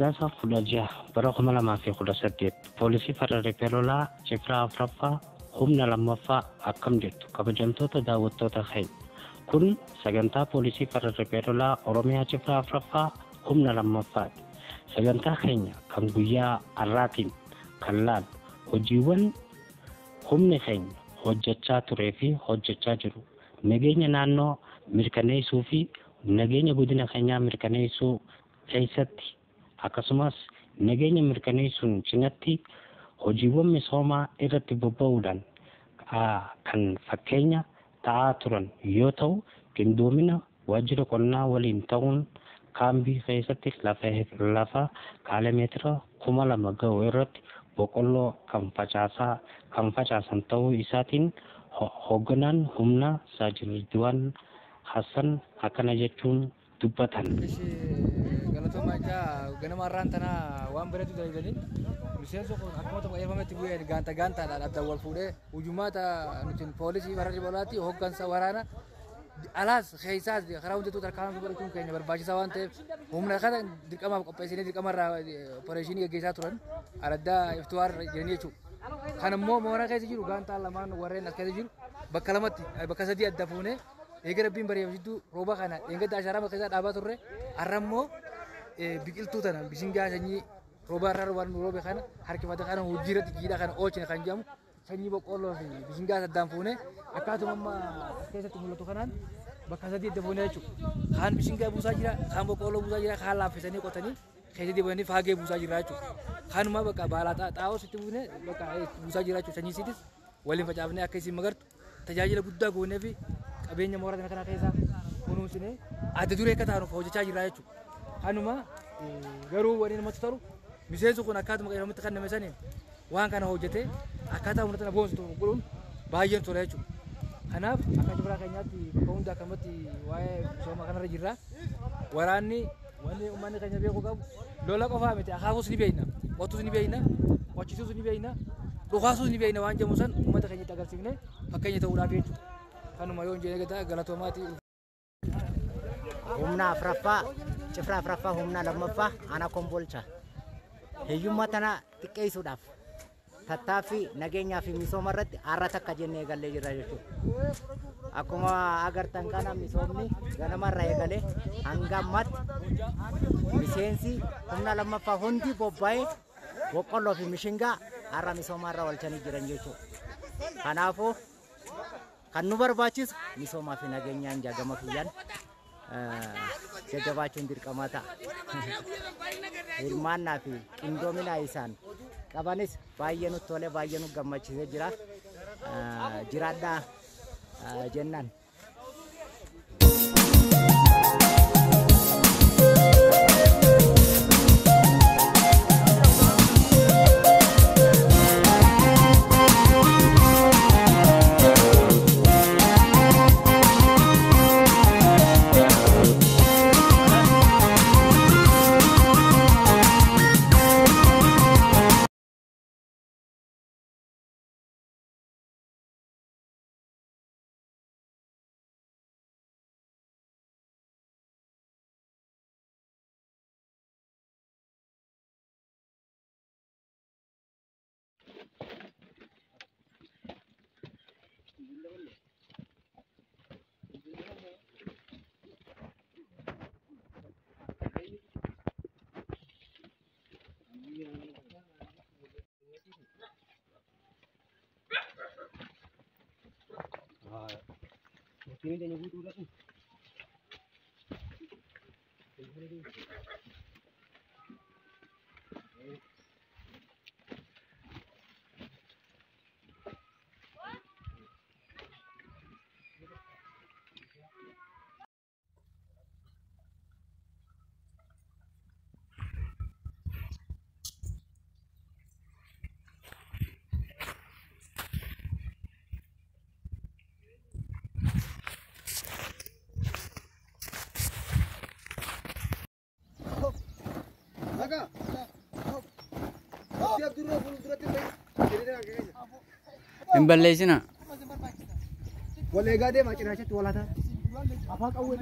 Sadaasa 16 bara 2018 poolisii farra ripeelolaa Cifraa Afraffaa humna lammaffaa akkam jettu kabajamtoota daawwattoota keenya. Kun sagantaa poolisii farra ripeelolaa Oromiyaa Cifraa Afraffaa humna lammaffaati. Sagantaa keenya kan guyyaa har'aatiin kan laalu hojiiwwan humni keenya hojjechaa turee fi hojjechaa jiru. Nageenya naannoo mirkaneessuu fi nageenya godina keenyaa mirkaneessuu keessatti akkasumas nageenya mirkaneessuun cinatti hojiiwwan misoomaa irratti bobba'uudhaan kan fakkeenya ta'aa turan yoo ta'u, qindoomina waajjira qonnaa waliin ta'uun kaambii keessatti lafa kiiloomeetira 2000 ga'u irratti boqqolloo kan facaasan ta'uu isaatiin hoogganaan humna Saajirdiwaan Hassan akkana jechuun dubbatan. Galatoomaa ijaa ganama har'aan tanaa waan bareedu dalaganii miseensa akkuma tokko eefametti bu'ee gaantaadhaan adda wal fuudhee hujumaata nuti poolisii farra ripeelolaatti hooggansa waraana alaas keessaas karaa hundatu tarkaanfii godhachuun keenya barbaachisaa waan ta'eef humna kana dirqamaaf qopheessinee dirqamarraa opereeshinii gaggeessaa turan araddaa iftuwaar jiranii jechuudha. Kan immoo mooraa keessa jiru gaantaan lamaan warreen as keessa jiru bakka lamatti bakka sadii adda fuunee eega rabbiin bareefu jidduu rooba kana eeggadda ashaara bakka isaa dhaabaa turre har'a immoo biqiltuu tana bishingaa sanyii rooba irraa roobaan roobe kana harkifata kana hojii irratti jiidhaa kana oolchine kan jedhamu sanyii boqqolloo fi bishingaa saddaan fuunee akkaatuma amma as keessatti mul'atu kanaan bakka sadii adda fuunee jechuudha. Kaan bishingaa buusaa jira, kaan boqqolloo buusaa jira, kaan laaffisanii qotanii keessa deebanii faagee buusaa jira jechuudha. Kanuma bakka baalaa xaa'oo sitti buunee bakka buusaa jira jechuudha. Sanyii siitis waliin facaafnee akka isin magartu tajaajila guddaa goonee fi qabeenya mooraa kana keessaa kunuunsinee adda duree akka taanu hojjechaa jira jechuudha. Kanuma garuu wanni namatti tolu miseensi kun akkaatuma qayyamatti kan namesanii waan kana hojjetee akkaataa humna tana boonsitu godhuun baay'een tola jechuudha. Kanaaf akka Cifraa keenyaatti bakka hunda akkamatti waa'ee misooma kanarra jirra. Waraanni wanni uummanni keenya beeku qabu lola qofaa miti akaakuus ni beekna, qotuus ni beekna, qochisuus ni beekna, dhukaasuus ni beekna waan jedhamu san uummata keenyatti agarsiifnee fakkeenya ta'uudhaaf jechuudha. Kanuma yoo hin jenne galatoomaati. Humna Afraffaa Cifraa Afraffaa humna lammaffaa ana kombolcha. Hiyyummaa tana xiqqeessuudhaaf tattaaffii nageenyaa fi misooma irratti har'a takka jennee eegallee jirra jechuudha. Akkuma agartan kana misoomni ganamarraa eegalee hanga ammaatti miseensi humna lammaffaa hundi bobba'ee boqqolloo fi mishingaa har'a misoomarra oolchanii jiran jechuudha. Kanaafuu kan nu barbaachisu misoomaa fi nageenyaan jaagama kiyyaan jajjabaachuun dirqamaa ta'a. Hirmaannaa fi qindoomina isaan qabanis baay'ee nutti tolee baay'ee nu gammachiisee jira. Jiraadhaa jennaan. Ini dia nyebut udah tuh. Imballeessina. Walii gaadee maacinaachatti walataa afaan qawwee